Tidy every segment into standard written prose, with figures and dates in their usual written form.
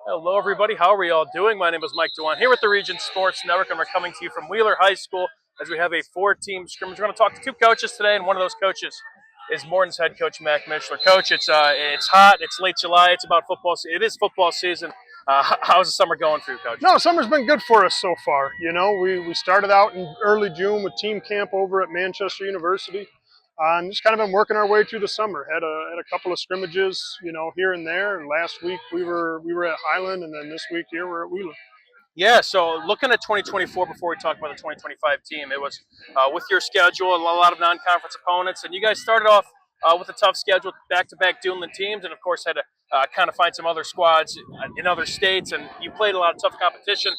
Hello, everybody. How are we all doing? My name is Mike Dewan here with the Region Sports Network, and we're coming to you from Wheeler High School as we have a four-team scrimmage. We're going to talk to two coaches today, and one of those coaches is Morton's head coach, Mac Mishler. Coach, it's hot. It's late July. It's about football. It is football season. How's the summer going for you, Coach? No, summer's been good for us so far. You know, we started out in early June with team camp over at Manchester University, and just kind of been working our way through the summer. Had a couple of scrimmages, you know, here and there. And last week we were at Highland, and then this week here we're at Wheeler. Yeah, so looking at 2024 before we talk about the 2025 team, it was with your schedule, a lot of non-conference opponents, and you guys started off with a tough schedule, back-to-back Duneland teams, and of course had to kind of find some other squads in other states, and you played a lot of tough competition.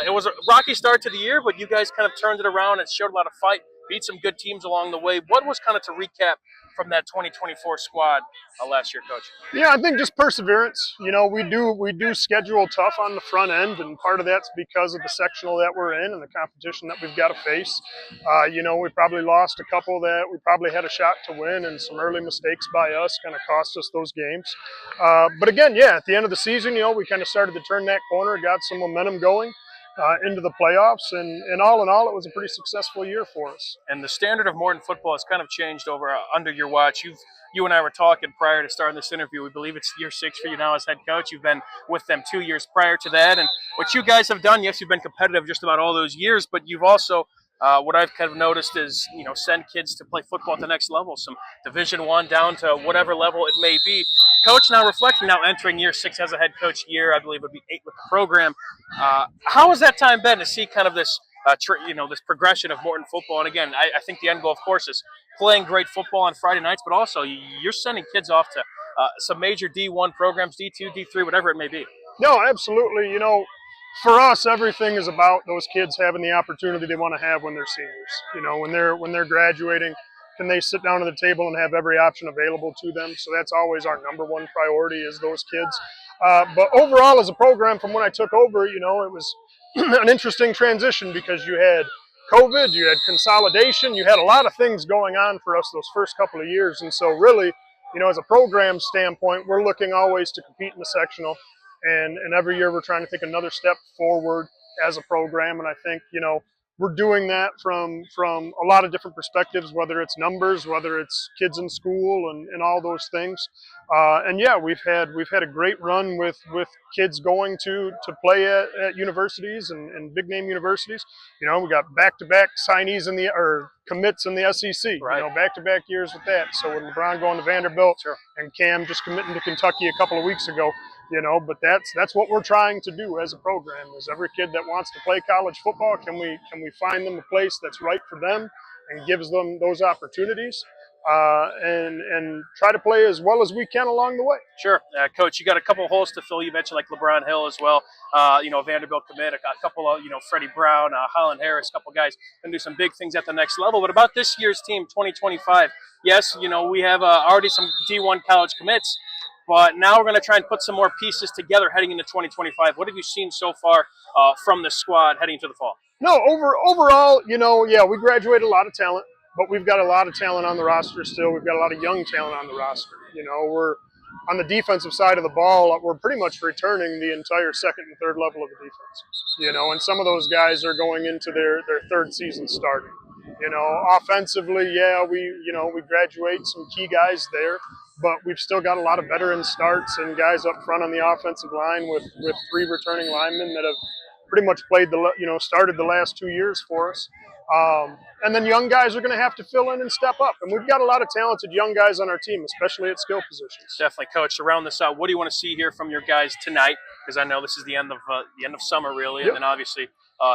It was a rocky start to the year, but you guys kind of turned it around and showed a lot of fight, beat some good teams along the way. What was kind of to recap from that 2024 squad last year, Coach? Yeah, I think just perseverance. You know, we do schedule tough on the front end, and part of that's because of the sectional that we're in and the competition that we've got to face. You know, we probably lost a couple that we probably had a shot to win, and some early mistakes by us kind of cost us those games. But again, yeah, at the end of the season, you know, we kind of started to turn that corner, got some momentum going into the playoffs, and all in all, it was a pretty successful year for us. And the standard of Morton football has kind of changed over under your watch. You and I were talking prior to starting this interview. We believe it's year 6 for you now as head coach. You've been with them 2 years prior to that. And what you guys have done, yes, you've been competitive just about all those years, but you've also, what I've kind of noticed is, you know, send kids to play football at the next level, some Division I down to whatever level it may be. Coach, now reflecting, now entering year 6 as a head coach year, I believe it would be 8 with the program. How has that time been to see kind of this this progression of Morton football? And again, I think the end goal, of course, is playing great football on Friday nights, but also you're sending kids off to some major D1 programs, D2, D3, whatever it may be. No, absolutely. You know, for us, everything is about those kids having the opportunity they want to have when they're seniors. You know, when they're graduating, can they sit down at the table and have every option available to them? So that's always our number one priority is those kids. But overall, as a program, from when I took over, you know, it was an interesting transition because you had COVID, you had consolidation, you had a lot of things going on for us those first couple of years. And so really, you know, as a program standpoint, we're looking always to compete in the sectional. And every year we're trying to take another step forward as a program. And I think, you know, we're doing that from a lot of different perspectives, whether it's numbers, whether it's kids in school and all those things. And yeah, we've had a great run with kids going to play at universities and big name universities. You know, we got back-to-back signees commits in the SEC. Right. You know, back-to-back years with that. So with LeBron going to Vanderbilt, Sure, and Cam just committing to Kentucky a couple of weeks ago. You know, but that's what we're trying to do as a program is every kid that wants to play college football, can we find them a place that's right for them and gives them those opportunities and try to play as well as we can along the way. Sure. Coach, you got a couple of holes to fill. You mentioned like LeBron Hill as well, Vanderbilt commit, a couple of, Freddie Brown, Holland Harris, a couple of guys can do some big things at the next level. But about this year's team, 2025, yes, you know, we have already some D1 college commits. But now we're going to try and put some more pieces together heading into 2025. What have you seen so far from the squad heading to the fall? No, overall, you know, yeah, we graduated a lot of talent, but we've got a lot of talent on the roster still. We've got a lot of young talent on the roster. You know, we're on the defensive side of the ball, we're pretty much returning the entire second and third level of the defense. You know, and some of those guys are going into their third season starting. You know, offensively, yeah, we graduate some key guys there, but we've still got a lot of veteran starts and guys up front on the offensive line with 3 returning linemen that have pretty much started the last 2 years for us. And then young guys are going to have to fill in and step up. And we've got a lot of talented young guys on our team, especially at skill positions. Definitely, Coach. To round this out, what do you want to see here from your guys tonight? Because I know this is the end of summer, really, and then obviously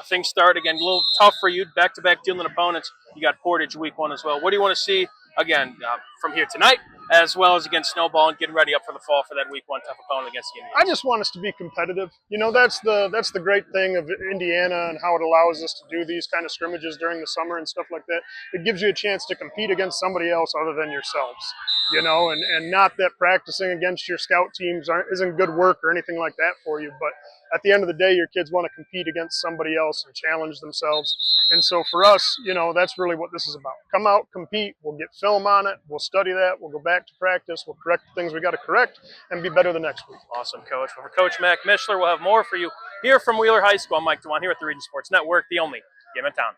things start again. A little tough for you, back-to-back Duneland opponents. You got Portage week 1 as well. What do you want to see again from here tonight, as well as against Snowball and getting ready up for the fall for that week 1 tough opponent against the Indians? I just want us to be competitive. You know, that's the great thing of Indiana and how it allows us to do these kind of scrimmages during the summer and stuff like that. It gives you a chance to compete against somebody else other than yourselves. You know, and not that practicing against your scout teams isn't good work or anything like that for you, but at the end of the day, your kids want to compete against somebody else and challenge themselves. And so for us, you know, that's really what this is about. Come out, compete, we'll get film on it, we'll study that, we'll go back back to practice. We'll correct the things we got to correct and be better the next week. Awesome, Coach. Well, for Coach Mac Mishler, we'll have more for you here from Wheeler High School. I'm Mike DeWan here at the Region Sports Network, the only game in town.